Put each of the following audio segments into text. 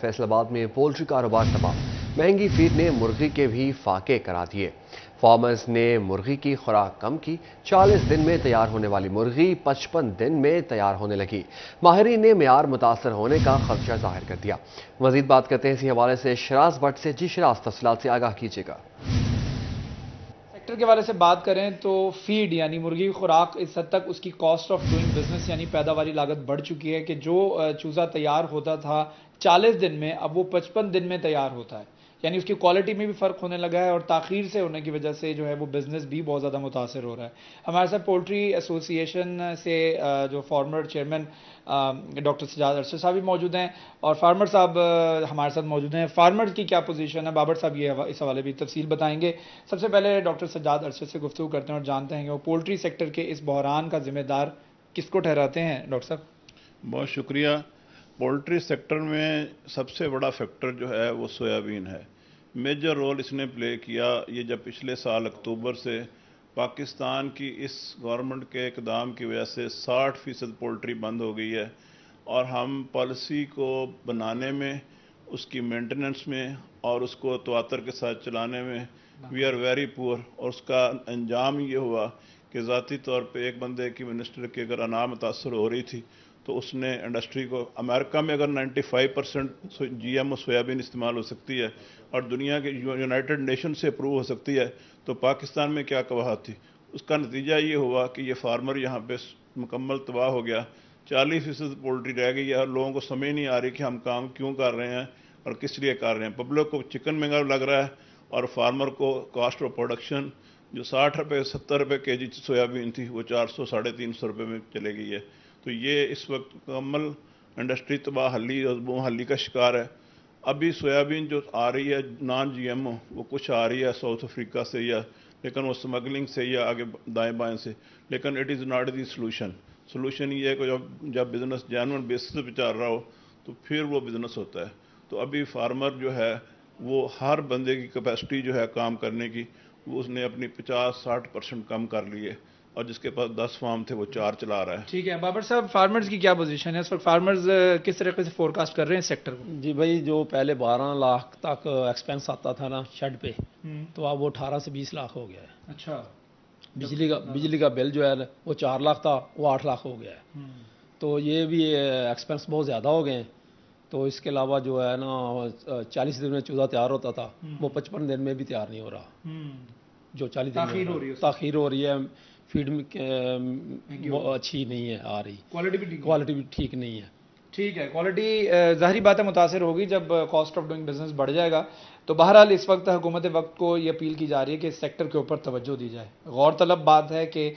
فیصل آباد میں پولٹری کاروبار تباہ، مہنگی فیڈ نے مرغی کے بھی فاقے کرا دیے۔ فارمرز نے مرغی کی خوراک کم کی، 40 دن میں تیار ہونے والی مرغی 55 دن میں تیار ہونے لگی۔ ماہرین نے معیار متاثر ہونے کا خدشہ ظاہر کر دیا۔ مزید بات کرتے ہیں اسی حوالے سے شراز بٹ سے۔ جی شراز، تفصیلات سے آگاہ کیجیے گا۔ سیکٹر کے حوالے سے بات کریں تو فیڈ یعنی مرغی کی خوراک اس حد تک اس کی کاسٹ آف ڈوئنگ بزنس یعنی پیداواری لاگت بڑھ چکی ہے کہ جو چوزہ تیار ہوتا تھا 40 دن میں اب وہ 55 دن میں تیار ہوتا ہے، یعنی اس کی کوالٹی میں بھی فرق ہونے لگا ہے اور تاخیر سے ہونے کی وجہ سے جو ہے وہ بزنس بھی بہت زیادہ متاثر ہو رہا ہے۔ ہمارے ساتھ پولٹری ایسوسی ایشن سے جو former chairman doctor Sajjad Arshad صاحب بھی موجود ہیں اور فارمر صاحب ہمارے ساتھ موجود ہیں۔ فارمر کی کیا پوزیشن ہے، بابر صاحب یہ اس حوالے بھی تفصیل بتائیں گے۔ سب سے پہلے ڈاکٹر سجاد ارشد سے گفتگو کرتے ہیں اور جانتے ہیں کہ وہ پولٹری سیکٹر کے اس بحران کا ذمہ دار کس کو ٹھہراتے ہیں۔ ڈاکٹر صاحب بہت شکریہ۔ پولٹری سیکٹر میں سب سے بڑا فیکٹر جو ہے وہ سویابین ہے۔ میجر رول اس نے پلے کیا۔ یہ جب پچھلے سال اکتوبر سے پاکستان کی اس گورنمنٹ کے اقدام کی وجہ سے 60% پولٹری بند ہو گئی ہے اور ہم پالیسی کو بنانے میں، اس کی مینٹیننس میں اور اس کو تواتر کے ساتھ چلانے میں وی آر ویری پور، اور اس کا انجام یہ ہوا کہ ذاتی طور پہ ایک بندے کی منسٹر کی اگر انا متاثر ہو رہی تھی تو اس نے انڈسٹری کو، امریکہ میں اگر 95% جی ایم او سویابین استعمال ہو سکتی ہے اور دنیا کے یونائٹڈ نیشن سے اپروو ہو سکتی ہے تو پاکستان میں کیا قباحت تھی۔ اس کا نتیجہ یہ ہوا کہ یہ فارمر یہاں پہ مکمل تباہ ہو گیا۔ 40% پولٹری رہ گئی ہے اور لوگوں کو سمجھ نہیں آ رہی کہ ہم کام کیوں کر رہے ہیں اور کس لیے کر رہے ہیں۔ پبلک کو چکن مہنگا لگ رہا ہے اور فارمر کو کاسٹ آف پروڈکشن جو 60 روپے 70 روپے کے جی سویابین تھی وہ 400 350 روپے میں چلے گئی ہے۔ تو یہ اس وقت مکمل انڈسٹری تباہ حلی اور بو حلی کا شکار ہے۔ ابھی سویابین جو آ رہی ہے نان جی ایم او وہ کچھ آ رہی ہے ساؤتھ افریقہ سے یا، لیکن وہ سمگلنگ سے یا آگے دائیں بائیں سے، لیکن it is not the solution. Solution یہ ہے کہ جب بزنس جینون بیسس پہ چل رہا ہو تو پھر وہ بزنس ہوتا ہے۔ تو ابھی فارمر جو ہے وہ ہر بندے کی کیپیسٹی جو ہے کام کرنے کی وہ اس نے اپنی 50-60% کم کر لی ہے، اور جس کے پاس 10 فارم تھے وہ 4 چلا رہا ہے۔ ٹھیک ہے بابر صاحب، فارمرز کی کیا پوزیشن ہے اس وقت؟ فارمرز کس طریقے سے فور کاسٹ کر رہے ہیں سیکٹر کو؟ جی بھائی، جو پہلے 12 لاکھ تک ایکسپینس آتا تھا نا شیڈ پہ، تو اب وہ 18 سے 20 لاکھ ہو گیا ہے۔ اچھا، بجلی کا بل جو ہے وہ 4 لاکھ تھا، وہ 8 لاکھ ہو گیا ہے۔ تو یہ بھی ایکسپینس بہت زیادہ ہو گئے ہیں۔ تو اس کے علاوہ جو ہے نا 40 دن میں چوزہ تیار ہوتا تھا وہ 55 دن میں بھی تیار نہیں ہو رہا، جو 40 دن میں تاخیر ہو رہی ہے۔ فیڈ اچھی نہیں ہے آ رہی، کوالٹی بھی ٹھیک نہیں ہے۔ ٹھیک ہے، کوالٹی ظاہری بات ہے متاثر ہوگی جب کاسٹ آف ڈوئنگ بزنس بڑھ جائے گا۔ تو بہرحال اس وقت حکومت وقت کو یہ اپیل کی جا رہی ہے کہ اس سیکٹر کے اوپر توجہ دی جائے۔ غور طلب بات ہے کہ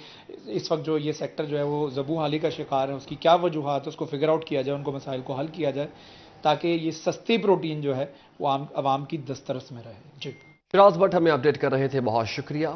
اس وقت جو یہ سیکٹر جو ہے وہ زبوں حالی کا شکار ہے، اس کی کیا وجوہات ہے اس کو فگر آؤٹ کیا جائے، ان کو مسائل کو حل کیا جائے تاکہ یہ سستی پروٹین جو ہے وہ عوام کی دسترس میں رہے۔ جی شراز بٹ ہمیں اپڈیٹ کر رہے تھے، بہت شکریہ۔